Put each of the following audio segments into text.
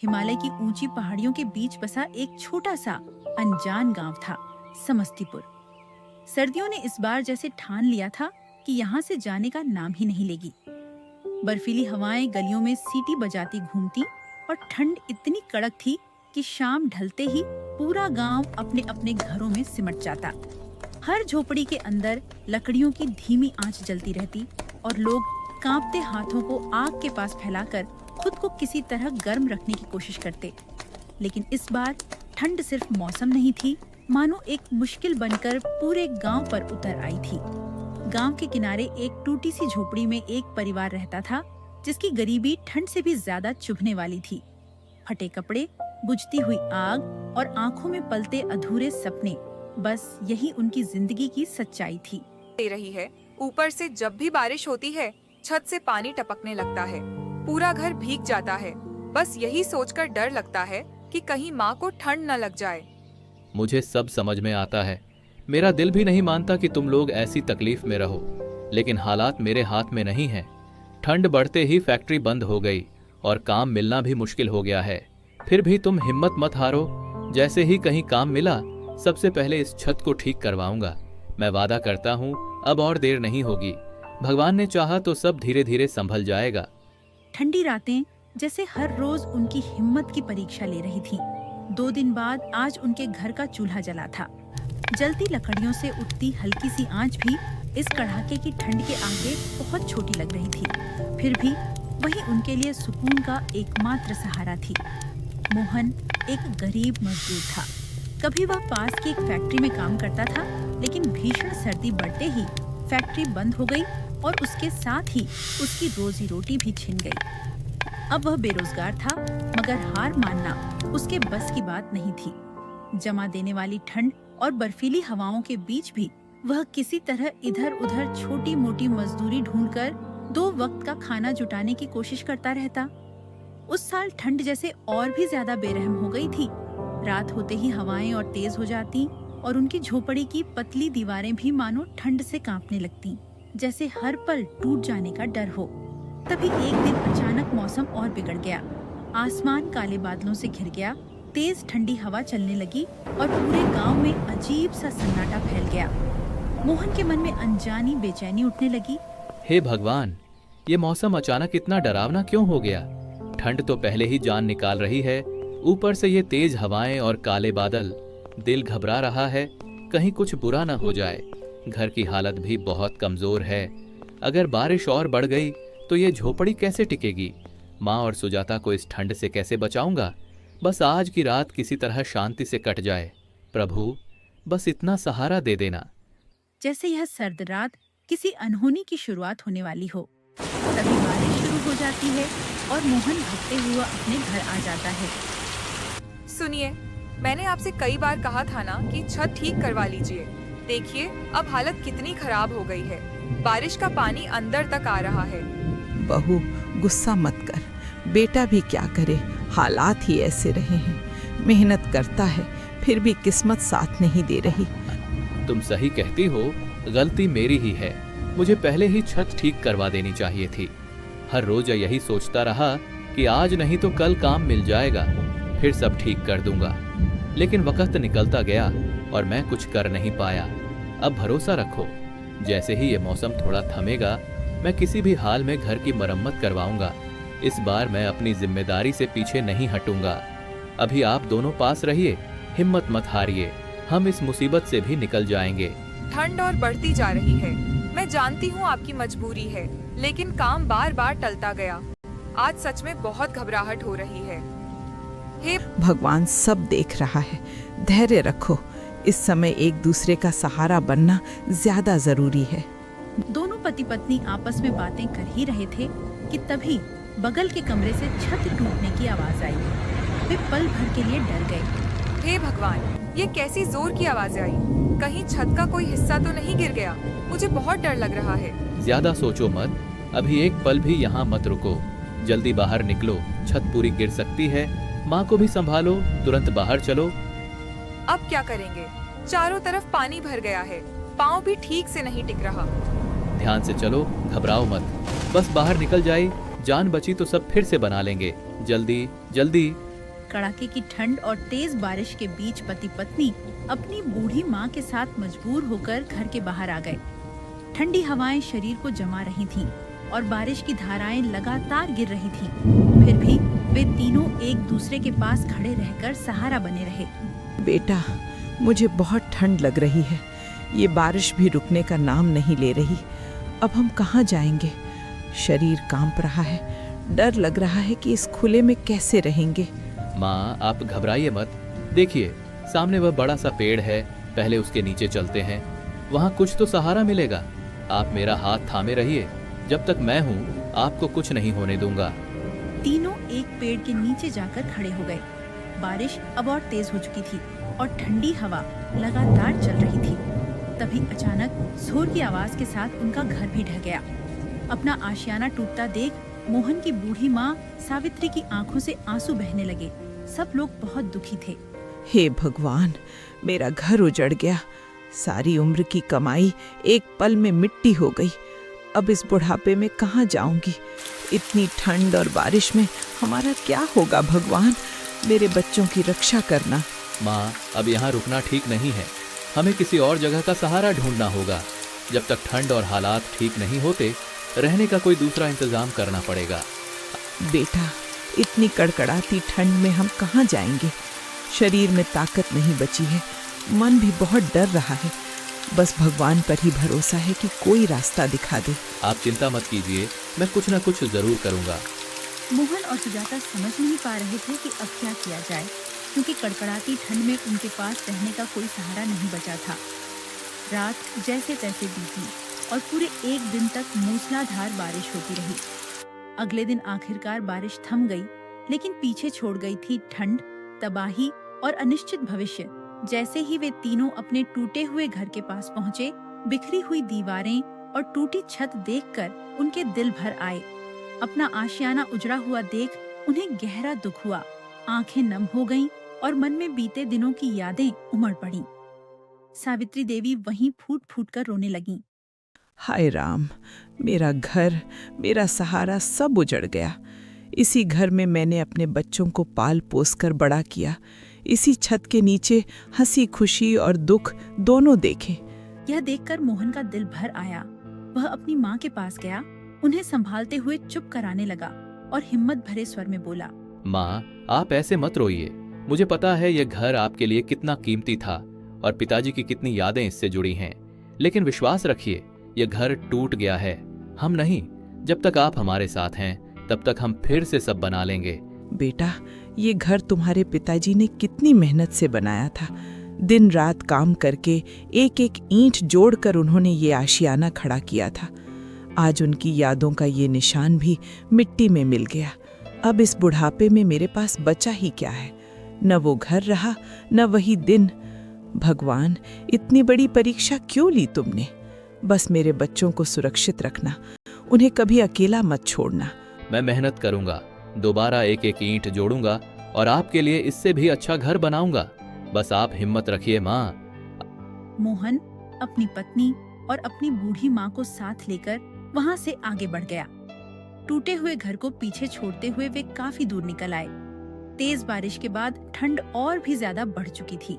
हिमालय की ऊंची पहाड़ियों के बीच बसा एक छोटा सा अनजान गांव था, समस्तीपुर। सर्दियों ने इस बार जैसे ठान लिया था कि यहाँ से जाने का नाम ही नहीं लेगी। बर्फीली हवाएं गलियों में सीटी बजाती घूमती और ठंड इतनी कड़क थी कि शाम ढलते ही पूरा गांव अपने अपने घरों में सिमट जाता। हर झोपड़ी के अंदर लकड़ियों की धीमी आंच जलती रहती और लोग कांपते हाथों को आग के पास फैलाकर खुद को किसी तरह गर्म रखने की कोशिश करते। लेकिन इस बार ठंड सिर्फ मौसम नहीं थी, मानो एक मुश्किल बनकर पूरे गांव पर उतर आई थी। गांव के किनारे एक टूटी सी झोपड़ी में एक परिवार रहता था, जिसकी गरीबी ठंड से भी ज्यादा चुभने वाली थी। फटे कपड़े, बुझती हुई आग और आंखों में पलते अधूरे सपने, बस यही उनकी जिंदगी की सच्चाई थी। दे रही है, ऊपर से जब भी बारिश होती है छत से पानी टपकने लगता है, पूरा घर भीग जाता है। बस यही सोचकर डर लगता है कि कहीं माँ को ठंड न लग जाए। मुझे सब समझ में आता है। मेरा दिल भी नहीं मानता कि तुम लोग ऐसी तकलीफ में रहो, लेकिन हालात मेरे हाथ में नहीं है। ठंड बढ़ते ही फैक्ट्री बंद हो गई और काम मिलना भी मुश्किल हो गया है। फिर भी तुम हिम्मत मत हारो। जैसे ही कहीं काम मिला, सबसे पहले इस छत को ठीक करवाऊंगा। मैं वादा करता हूँ, अब और देर नहीं होगी। भगवान ने चाहा तो सब धीरे धीरे संभल जाएगा। ठंडी रातें जैसे हर रोज उनकी हिम्मत की परीक्षा ले रही थी। 2 दिन बाद आज उनके घर का चूल्हा जला था। जलती लकड़ियों से उठती हल्की सी आंच भी इस कड़ाके की ठंड के आगे बहुत छोटी लग रही थी। फिर भी वही उनके लिए सुकून का एकमात्र सहारा थी। मोहन एक गरीब मजदूर था। कभी वह पास की एक फैक्ट्री में काम करता था, लेकिन भीषण सर्दी बढ़ते ही फैक्ट्री बंद हो गई और उसके साथ ही उसकी रोजी रोटी भी छिन गई। अब वह बेरोजगार था, मगर हार मानना उसके बस की बात नहीं थी। जमा देने वाली ठंड और बर्फीली हवाओं के बीच भी वह किसी तरह इधर उधर छोटी मोटी मजदूरी ढूंढकर 2 वक्त का खाना जुटाने की कोशिश करता रहता। उस साल ठंड जैसे और भी ज्यादा बेरहम हो गई थी। रात होते ही हवाएं और तेज हो जाती और उनकी झोपड़ी की पतली दीवारें भी मानो ठंड से कांपने लगती, जैसे हर पल टूट जाने का डर हो। तभी एक दिन अचानक मौसम और बिगड़ गया। आसमान काले बादलों से घिर गया, तेज ठंडी हवा चलने लगी और पूरे गांव में अजीब सा सन्नाटा फैल गया। मोहन के मन में अनजानी बेचैनी उठने लगी। हे भगवान, ये मौसम अचानक इतना डरावना क्यों हो गया? ठंड तो पहले ही जान निकाल रही है, ऊपर से ये तेज हवाएं और काले बादल। दिल घबरा रहा है, कहीं कुछ बुरा न हो जाए। घर की हालत भी बहुत कमजोर है। अगर बारिश और बढ़ गई तो ये झोपड़ी कैसे टिकेगी? माँ और सुजाता को इस ठंड से कैसे बचाऊंगा? बस आज की रात किसी तरह शांति से कट जाए। प्रभु, बस इतना सहारा दे देना। जैसे यह सर्द रात किसी अनहोनी की शुरुआत होने वाली हो, तभी बारिश शुरू हो जाती है और मोहन भागते हुआ अपने घर आ जाता है। सुनिए, मैंने आपसे कई बार कहा था ना कि छत ठीक करवा लीजिए। देखिए अब हालत कितनी खराब हो गई है। बारिश का पानी अंदर तक आ रहा है। बहू, गुस्सा मत कर। बेटा भी क्या करे, हालात ही ऐसे रहे हैं। मेहनत करता है, फिर भी किस्मत साथ नहीं दे रही। तुम सही कहती हो, गलती मेरी ही है। मुझे पहले ही छत ठीक करवा देनी चाहिए थी। हर रोज यही सोचता रहा कि आज नहीं तो कल काम मिल जाएगा, फिर सब ठीक कर दूंगा। लेकिन वक्त निकलता गया और मैं कुछ कर नहीं पाया। अब भरोसा रखो, जैसे ही ये मौसम थोड़ा थमेगा, मैं किसी भी हाल में घर की मरम्मत करवाऊंगा। इस बार मैं अपनी जिम्मेदारी से पीछे नहीं हटूंगा। अभी आप दोनों पास रहिए, हिम्मत मत हारिए। हम इस मुसीबत से भी निकल जाएंगे। ठंड और बढ़ती जा रही है। मैं जानती हूँ आपकी मजबूरी है, लेकिन काम बार बार टलता गया। आज सच में बहुत घबराहट हो रही है। हे भगवान सब देख रहा है, धैर्य रखो। इस समय एक दूसरे का सहारा बनना ज्यादा जरूरी है। दोनों पति पत्नी आपस में बातें कर ही रहे थे कि तभी बगल के कमरे से छत टूटने की आवाज आई। वे पल भर के लिए डर गए। हे भगवान, ये कैसी जोर की आवाज आई? कहीं छत का कोई हिस्सा तो नहीं गिर गया? मुझे बहुत डर लग रहा है। ज्यादा सोचो मत, अभी एक पल भी यहाँ मत रुको। जल्दी बाहर निकलो, छत पूरी गिर सकती है। माँ को भी संभालो, तुरंत बाहर चलो। अब क्या करेंगे? चारों तरफ पानी भर गया है, पाँव भी ठीक से नहीं टिक रहा। ध्यान से चलो, घबराओ मत। बस बाहर निकल जाए, जान बची तो सब फिर से बना लेंगे। जल्दी जल्दी। कड़ाके की ठंड और तेज बारिश के बीच पति पत्नी अपनी बूढ़ी माँ के साथ मजबूर होकर घर के बाहर आ गए। ठंडी हवाएं शरीर को जमा रही थीं और बारिश की धाराएं लगातार गिर रही थीं। फिर भी वे तीनों एक दूसरे के पास खड़े रहकर सहारा बने रहे। बेटा, मुझे बहुत ठंड लग रही है। ये बारिश भी रुकने का नाम नहीं ले रही। अब हम कहाँ जाएंगे? शरीर कांप रहा है। डर लग रहा है कि इस खुले में कैसे रहेंगे। माँ, आप घबराइए मत। देखिए, सामने वह बड़ा सा पेड़ है, पहले उसके नीचे चलते हैं। वहाँ कुछ तो सहारा मिलेगा। आप मेरा हाथ थामे रहिए। जब तक मैं हूँ, आपको कुछ नहीं होने दूंगा। तीनों एक पेड़ के नीचे जाकर खड़े हो गए। बारिश अब और तेज हो चुकी थी और ठंडी हवा लगातार चल रही थी। तभी अचानक जोर की आवाज के साथ उनका घर भी ढह गया। अपना आशियाना टूटता देख मोहन की बूढ़ी माँ सावित्री की आंखों से आंसू बहने लगे। सब लोग बहुत दुखी थे। हे भगवान, मेरा घर उजड़ गया। सारी उम्र की कमाई एक पल में मिट्टी हो गई। अब इस बुढ़ापे में कहाँ जाऊंगी? इतनी ठंड और बारिश में हमारा क्या होगा? भगवान, मेरे बच्चों की रक्षा करना। माँ, अब यहाँ रुकना ठीक नहीं है। हमें किसी और जगह का सहारा ढूंढना होगा। जब तक ठंड और हालात ठीक नहीं होते, रहने का कोई दूसरा इंतजाम करना पड़ेगा। बेटा, इतनी कड़कड़ाती ठंड में हम कहाँ जाएंगे? शरीर में ताकत नहीं बची है। मन भी बहुत डर रहा है। बस भगवान पर ही भरोसा है कि कोई रास्ता दिखा दे। आप चिंता मत कीजिए, मैं कुछ न कुछ जरूर करूँगा। मोहन और सुजाता समझ नहीं पा रहे थे कि अब क्या किया जाए, क्योंकि कड़कड़ाती ठंड में उनके पास रहने का कोई सहारा नहीं बचा था। रात जैसे तैसे बीती और पूरे एक दिन तक मूसलाधार बारिश होती रही। अगले दिन आखिरकार बारिश थम गई, लेकिन पीछे छोड़ गई थी ठंड, तबाही और अनिश्चित भविष्य। जैसे ही वे तीनों अपने टूटे हुए घर के पास पहुँचे, बिखरी हुई दीवारें और टूटी छत देखकर उनके दिल भर आए। अपना आशियाना उजड़ा हुआ देख उन्हें गहरा दुख हुआ। आंखें नम हो गईं और मन में बीते दिनों की यादें उमड़ पड़ीं। सावित्री देवी वहीं फूट फूट कर रोने लगीं। हाय राम, मेरा घर, मेरा सहारा सब उजड़ गया। इसी घर में मैंने अपने बच्चों को पाल पोस कर बड़ा किया। इसी छत के नीचे हंसी खुशी और दुख दोनों देखे। यह देखकर मोहन का दिल भर आया। वह अपनी माँ के पास गया, उन्हें संभालते हुए चुप कराने लगा और हिम्मत भरे स्वर में बोला, माँ, आप ऐसे मत रोइए। मुझे पता है यह घर आपके लिए कितना कीमती था और पिताजी की कितनी यादें इससे जुड़ी हैं। लेकिन विश्वास रखिए, यह घर टूट गया है, हम नहीं। जब तक आप हमारे साथ हैं, तब तक हम फिर से सब बना लेंगे। बेटा, ये घर तुम्हारे पिताजी ने कितनी मेहनत से बनाया था। दिन रात काम करके एक एक ईंट जोड़कर उन्होंने ये आशियाना खड़ा किया था। आज उनकी यादों का ये निशान भी मिट्टी में मिल गया। अब इस बुढ़ापे में मेरे पास बचा ही क्या है? न वो घर रहा, न वही दिन। भगवान, इतनी बड़ी परीक्षा क्यों ली तुमने? बस मेरे बच्चों को सुरक्षित रखना, उन्हें कभी अकेला मत छोड़ना। मैं मेहनत करूंगा, दोबारा एक एक ईंट जोड़ूंगा और आपके लिए इससे भी अच्छा घर बनाऊंगा। बस आप हिम्मत रखिए माँ। मोहन अपनी पत्नी और अपनी बूढ़ी माँ को साथ लेकर वहाँ से आगे बढ़ गया। टूटे हुए घर को पीछे छोड़ते हुए वे काफी दूर निकल आए। तेज बारिश के बाद ठंड और भी ज्यादा बढ़ चुकी थी।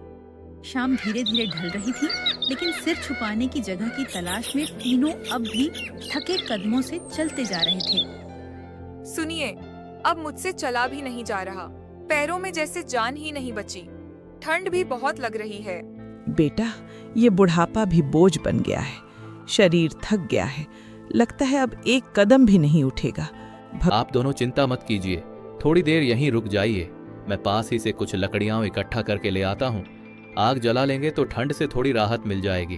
शाम धीरे धीरे ढल रही थी, लेकिन सिर छुपाने की जगह की तलाश में तीनों अब भी थके कदमों से चलते जा रहे थे। सुनिए, अब मुझसे चला भी नहीं जा रहा। पैरों में जैसे जान ही नहीं बची। ठंड भी बहुत लग रही है। बेटा, ये बुढ़ापा भी बोझ बन गया है। शरीर थक गया है। लगता है अब एक कदम भी नहीं उठेगा। आप दोनों चिंता मत कीजिए, थोड़ी देर यहीं रुक जाइए। मैं पास ही से कुछ लकड़ियां इकट्ठा करके ले आता हूँ। आग जला लेंगे तो ठंड से थोड़ी राहत मिल जाएगी।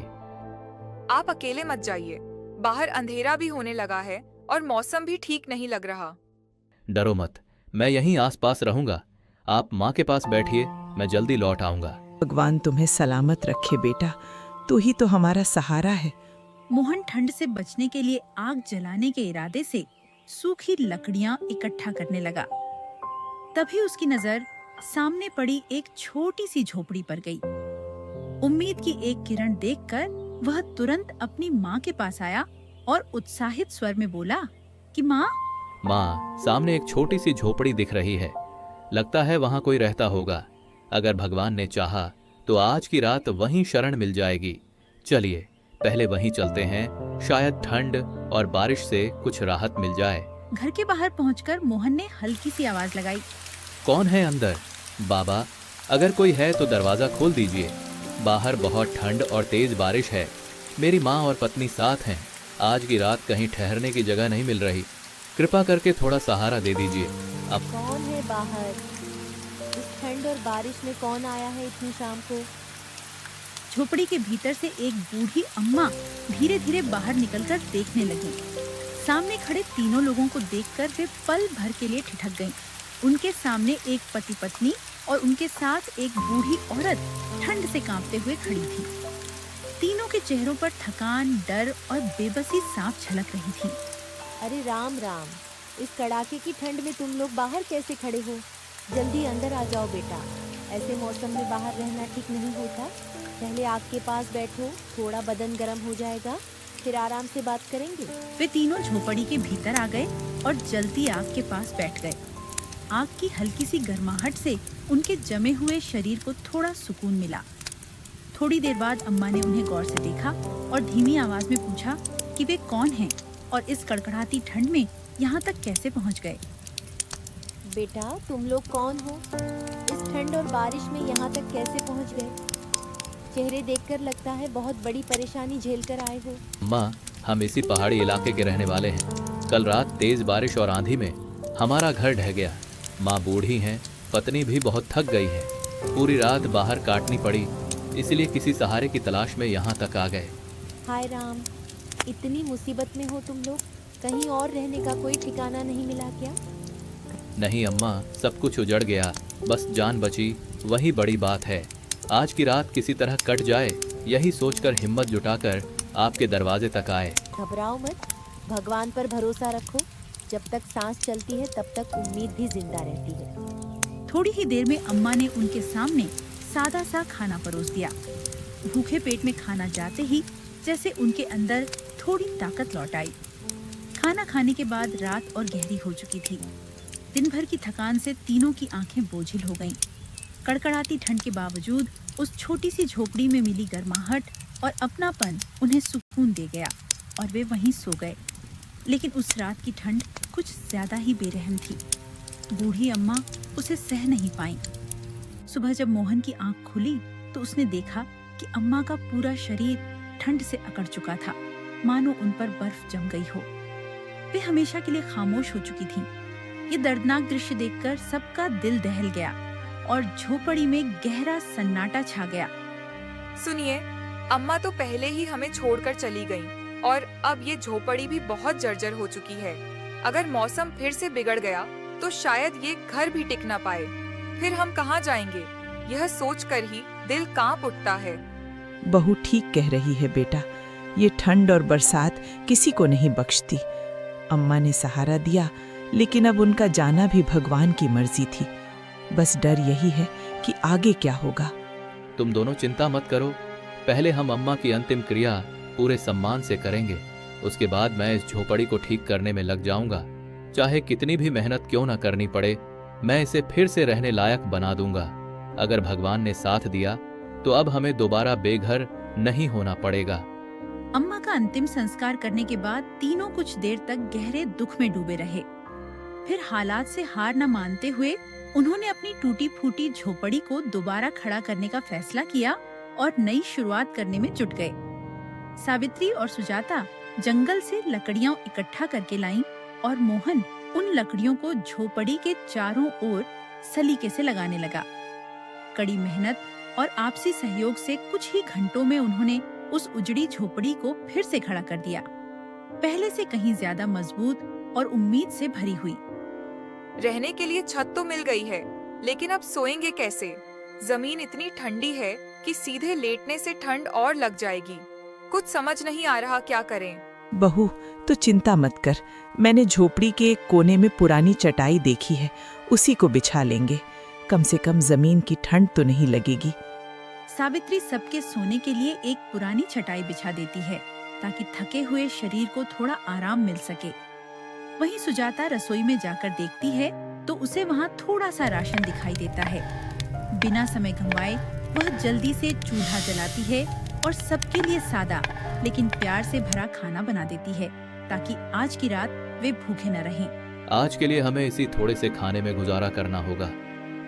आप अकेले मत जाइए, बाहर अंधेरा भी होने लगा है और मौसम भी ठीक नहीं लग रहा। डरो मत, मैं यहीं आसपास रहूंगा। आप माँ के पास बैठिए, मैं जल्दी लौट आऊंगा। भगवान तुम्हें सलामत रखे बेटा, तू ही तो हमारा सहारा है। मोहन ठंड से बचने के लिए आग जलाने के इरादे से सूखी लकड़ियां इकट्ठा करने लगा। तभी उसकी नजर सामने पड़ी एक छोटी सी झोपड़ी पर गई। उम्मीद की एक किरण देखकर वह तुरंत अपनी माँ के पास आया और उत्साहित स्वर में बोला कि माँ, माँ, सामने एक छोटी सी झोपड़ी दिख रही है। लगता है वहां कोई रहता होगा। अगर भगवान ने चाहा तो आज की रात वहीं शरण मिल जाएगी। चलिए पहले वहीं चलते हैं, शायद ठंड और बारिश से कुछ राहत मिल जाए। घर के बाहर पहुंचकर मोहन ने हल्की सी आवाज लगाई। कौन है अंदर? बाबा, अगर कोई है तो दरवाजा खोल दीजिए। बाहर बहुत ठंड और तेज बारिश है। मेरी माँ और पत्नी साथ हैं। आज की रात कहीं ठहरने की जगह नहीं मिल रही। कृपा करके थोड़ा सहारा दे दीजिए। अब कौन है बाहर? इस ठंड और बारिश में कौन आया है इतनी शाम को? झोपड़ी के भीतर से एक बूढ़ी अम्मा धीरे धीरे बाहर निकलकर देखने लगी। सामने खड़े तीनों लोगों को देखकर वे पल भर के लिए ठिठक गईं। उनके सामने एक पति पत्नी और उनके साथ एक बूढ़ी औरत ठंड से कांपते हुए खड़ी थी। तीनों के चेहरों पर थकान, डर और बेबसी साफ झलक रही थी। अरे राम राम, इस कड़ाके की ठंड में तुम लोग बाहर कैसे खड़े हो? जल्दी अंदर आ जाओ बेटा। ऐसे मौसम में बाहर रहना ठीक नहीं होता। पहले आग के पास बैठो, थोड़ा बदन गर्म हो जाएगा, फिर आराम से बात करेंगे। वे तीनों झोपड़ी के भीतर आ गए और जलती आग के पास बैठ गए। आग की हल्की सी गर्माहट से उनके जमे हुए शरीर को थोड़ा सुकून मिला। थोड़ी देर बाद अम्मा ने उन्हें गौर से देखा और धीमी आवाज में पूछा कि वे कौन हैं और इस कड़कड़ाती ठंड में यहाँ तक कैसे पहुँच गए। बेटा, तुम लोग कौन हो? इस ठंड और बारिश में यहाँ तक कैसे पहुँच गए? चेहरे देखकर लगता है बहुत बड़ी परेशानी झेल कर आए हो। माँ, हम इसी पहाड़ी इलाके के रहने वाले हैं। कल रात तेज बारिश और आंधी में हमारा घर ढह गया। माँ बूढ़ी हैं, पत्नी भी बहुत थक गई है। पूरी रात बाहर काटनी पड़ी, इसलिए किसी सहारे की तलाश में यहाँ तक आ गए। हाय राम, इतनी मुसीबत में हो तुम लोग। कहीं और रहने का कोई ठिकाना नहीं मिला क्या? नहीं अम्मा, सब कुछ उजड़ गया, बस जान बची, वही बड़ी बात है। आज की रात किसी तरह कट जाए, यही सोचकर हिम्मत जुटाकर आपके दरवाजे तक आए। घबराओ मत, भगवान पर भरोसा रखो। जब तक सांस चलती है तब तक उम्मीद भी जिंदा रहती है। थोड़ी ही देर में अम्मा ने उनके सामने सादा सा खाना परोस दिया। भूखे पेट में खाना जाते ही जैसे उनके अंदर थोड़ी ताकत लौट आई। खाना खाने के बाद रात और गहरी हो चुकी थी। दिन भर की थकान से तीनों की आंखें बोझिल हो गईं। कड़कड़ाती ठंड के बावजूद उस छोटी सी झोपड़ी में मिली गर्माहट और अपनापन उन्हें सुकून दे गया और वे वहीं सो गए। लेकिन उस रात की ठंड कुछ ज्यादा ही बेरहम थी। बूढ़ी अम्मा उसे सह नहीं पाईं। सुबह जब मोहन की आंख खुली तो उसने देखा कि अम्मा का पूरा शरीर ठंड से अकड़ चुका था, मानो उन पर बर्फ जम गई हो। वे हमेशा के लिए खामोश हो चुकी थीं। ये दर्दनाक दृश्य देखकर सबका दिल दहल गया और झोपड़ी में गहरा सन्नाटा छा गया। सुनिए, अम्मा तो पहले ही हमें छोड़कर चली गईं और अब ये झोपड़ी भी बहुत जर्जर हो चुकी है। अगर मौसम फिर से बिगड़ गया तो शायद ये घर भी टिक ना पाए। फिर हम कहाँ जाएंगे? यह सोचकर ही दिल कांप उठता है। बहू ठीक कह रही है बेटा, ये ठंड और बरसात किसी को नहीं बख्शती। अम्मा ने सहारा दिया, लेकिन अब उनका जाना भी भगवान की मर्जी थी। बस डर यही है कि आगे क्या होगा। तुम दोनों चिंता मत करो, पहले हम अम्मा की अंतिम क्रिया पूरे सम्मान से करेंगे। उसके बाद मैं इस झोपड़ी को ठीक करने में लग जाऊंगा। चाहे कितनी भी मेहनत क्यों ना करनी पड़े, मैं इसे फिर से रहने लायक बना दूंगा। अगर भगवान ने साथ दिया तो अब हमें दोबारा बेघर नहीं होना पड़ेगा। अम्मा का अंतिम संस्कार करने के बाद तीनों कुछ देर तक गहरे दुख में डूबे रहे। फिर हालात से हार न मानते हुए उन्होंने अपनी टूटी फूटी झोपड़ी को दोबारा खड़ा करने का फैसला किया और नई शुरुआत करने में जुट गए। सावित्री और सुजाता जंगल से लकड़ियां इकट्ठा करके लाईं और मोहन उन लकड़ियों को झोपड़ी के चारों ओर सलीके से लगाने लगा। कड़ी मेहनत और आपसी सहयोग से कुछ ही घंटों में उन्होंने उस उजड़ी झोपड़ी को फिर से खड़ा कर दिया, पहले से कहीं ज्यादा मजबूत और उम्मीद से भरी हुई। रहने के लिए छत तो मिल गई है, लेकिन अब सोएंगे कैसे? जमीन इतनी ठंडी है कि सीधे लेटने से ठंड और लग जाएगी। कुछ समझ नहीं आ रहा क्या करें। बहू, तो चिंता मत कर, मैंने झोपड़ी के एक कोने में पुरानी चटाई देखी है, उसी को बिछा लेंगे। कम से कम जमीन की ठंड तो नहीं लगेगी। सावित्री सबके सोने के लिए एक पुरानी चटाई बिछा देती है ताकि थके हुए शरीर को थोड़ा आराम मिल सके। वहीं सुजाता रसोई में जाकर देखती है तो उसे वहाँ थोड़ा सा राशन दिखाई देता है। बिना समय गंवाए वह जल्दी से चूल्हा जलाती है और सबके लिए सादा लेकिन प्यार से भरा खाना बना देती है ताकि आज की रात वे भूखे न रहें। आज के लिए हमें इसी थोड़े से खाने में गुजारा करना होगा,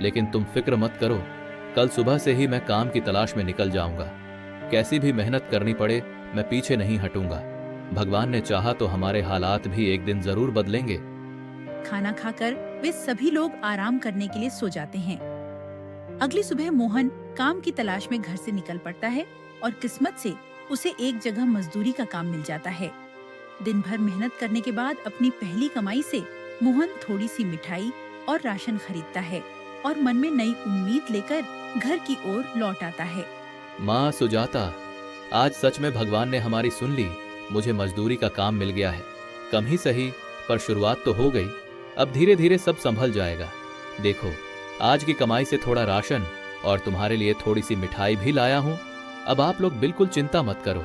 लेकिन तुम फिक्र मत करो, कल सुबह से ही मैं काम की तलाश में निकल जाऊंगा। कैसी भी मेहनत करनी पड़े मैं पीछे नहीं हटूंगा। भगवान ने चाहा तो हमारे हालात भी एक दिन जरूर बदलेंगे। खाना खाकर वे सभी लोग आराम करने के लिए सो जाते हैं। अगली सुबह मोहन काम की तलाश में घर से निकल पड़ता है और किस्मत से उसे एक जगह मजदूरी का काम मिल जाता है। दिन भर मेहनत करने के बाद अपनी पहली कमाई से मोहन थोड़ी सी मिठाई और राशन खरीदता है और मन में नई उम्मीद लेकर घर की ओर लौट आता है। माँ सुजाता, आज सच में भगवान ने हमारी सुन ली। मुझे मजदूरी का काम मिल गया है। कम ही सही पर शुरुआत तो हो गई। अब धीरे धीरे सब संभल जाएगा। देखो, आज की कमाई से थोड़ा राशन और तुम्हारे लिए थोड़ी सी मिठाई भी लाया हूँ। अब आप लोग बिल्कुल चिंता मत करो।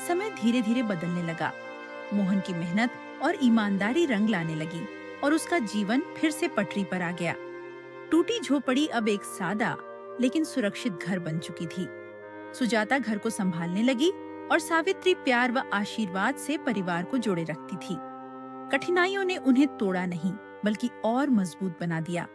समय धीरे धीरे बदलने लगा। मोहन की मेहनत और ईमानदारी रंग लाने लगी और उसका जीवन फिर से पटरी पर आ गया। टूटी झोपड़ी अब एक सादा लेकिन सुरक्षित घर बन चुकी थी। सुजाता घर को संभालने लगी और सावित्री प्यार व आशीर्वाद से परिवार को जोड़े रखती थी। कठिनाइयों ने उन्हें तोड़ा नहीं बल्कि और मजबूत बना दिया।